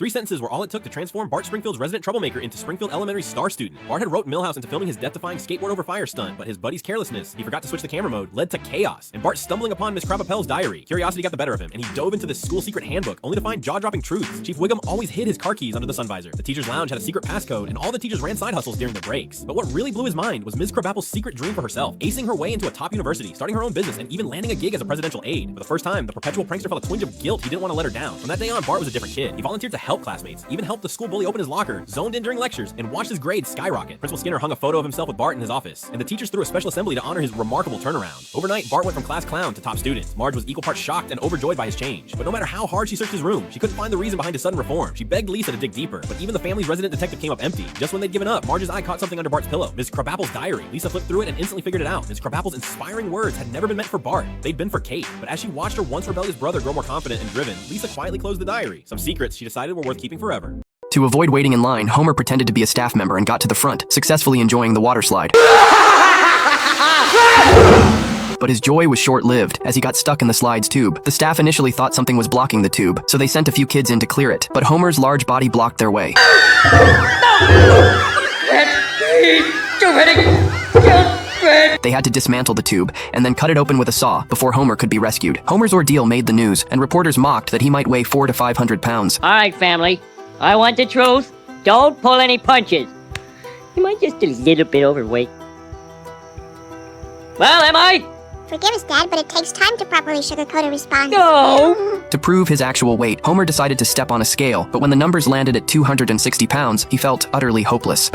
3 sentences were all it took to transform Bart Springfield's resident troublemaker into Springfield Elementary's star student. Bart had roped Milhouse into filming his death-defying skateboard over fire stunt, but his buddy's carelessness, he forgot to switch the camera mode, led to chaos, and Bart stumbling upon Miss Krabappel's diary. Curiosity got the better of him, and he dove into the school secret handbook, only to find jaw-dropping truths. Chief Wiggum always hid his car keys under the sun visor. The teacher's lounge had a secret passcode, and all the teachers ran side hustles during their breaks. But what really blew his mind was Ms. Krabappel's secret dream for herself, acing her way into a top university, starting her own business, and even landing a gig as a presidential aide. For the first time, the perpetual prankster felt a twinge of guilt. He didn't want to let her down. From that day on, Bart was a different kid. He volunteered to help classmates, even helped the school bully open his locker, zoned in during lectures, and watched his grades skyrocket. Principal Skinner hung a photo of himself with Bart in his office, and the teachers threw a special assembly to honor his remarkable turnaround. Overnight, Bart went from class clown to top student. Marge was equal parts shocked and overjoyed by his change. But no matter how hard she searched his room, she couldn't find the reason behind his sudden reform. She begged Lisa to dig deeper, but even the family's resident detective came up empty. Just when they'd given up, Marge's eye caught something under Bart's pillow. Ms. Krabappel's diary. Lisa flipped through it and instantly figured it out. Ms. Krabappel's inspiring words had never been meant for Bart. They'd been for Kate. But as she watched her once rebellious brother grow more confident and driven, Lisa quietly closed the diary. Some secrets she decided were worth keeping forever. To avoid waiting in line, Homer pretended to be a staff member and got to the front, successfully enjoying the water slide. But his joy was short-lived, as he got stuck in the slide's tube. The staff initially thought something was blocking the tube, so they sent a few kids in to clear it, but Homer's large body blocked their way. They had to dismantle the tube, and then cut it open with a saw before Homer could be rescued. Homer's ordeal made the news, and reporters mocked that he might weigh 400 to 500 pounds. All right, family. I want the truth. Don't pull any punches. Am I just a little bit overweight? Well, am I? Forgive us, Dad, but it takes time to properly sugarcoat a response. No! To prove his actual weight, Homer decided to step on a scale, but when the numbers landed at 260 pounds, he felt utterly hopeless.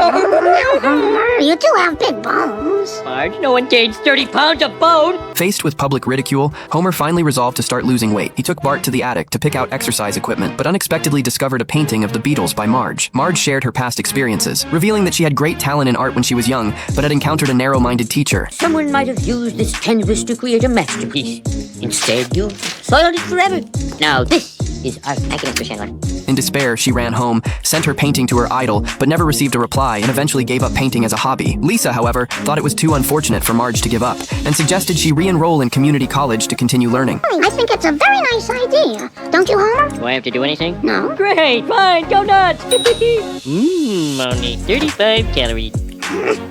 You do have big bones. Marge, no one gains 30 pounds of bone. Faced with public ridicule, Homer finally resolved to start losing weight. He took Bart to the attic to pick out exercise equipment, but unexpectedly discovered a painting of the Beatles by Marge. Marge shared her past experiences, revealing that she had great talent in art when she was young, but had encountered a narrow-minded teacher. Someone might have used this canvas to create a masterpiece. Instead, you soiled it forever. Now this is art. Thank you, Mr. Chandler. In despair, she ran home, sent her painting to her idol, but never received a reply and eventually gave up painting as a hobby. Lisa, however, thought it was too unfortunate for Marge to give up and suggested she re-enroll in community college to continue learning. I think it's a very nice idea. Don't you, Homer? Do I have to do anything? No. Great, fine, go nuts. Only 35 calories.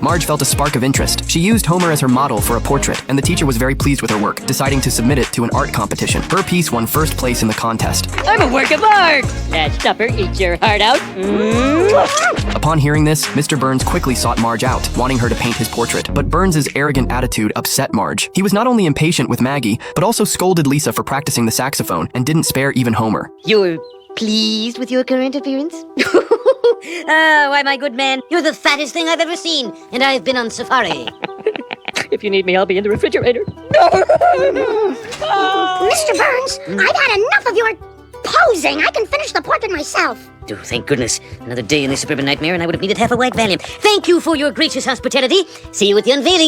Marge felt a spark of interest. She used Homer as her model for a portrait, and the teacher was very pleased with her work, deciding to submit it to an art competition. Her piece won first place in the contest. I'm a work of art. That stuffer eats your heart out. Upon hearing this, Mr. Burns quickly sought Marge out, wanting her to paint his portrait. But Burns' arrogant attitude upset Marge. He was not only impatient with Maggie, but also scolded Lisa for practicing the saxophone and didn't spare even Homer. You're pleased with your current appearance? Why, my good man, you're the fattest thing I've ever seen, and I've been on safari. If you need me, I'll be in the refrigerator. Mr. Burns, I've had enough of your posing. I can finish the portrait myself. Oh, thank goodness. Another day in this suburban nightmare, and I would have needed half a white Valium. Thank you for your gracious hospitality. See you at the unveiling.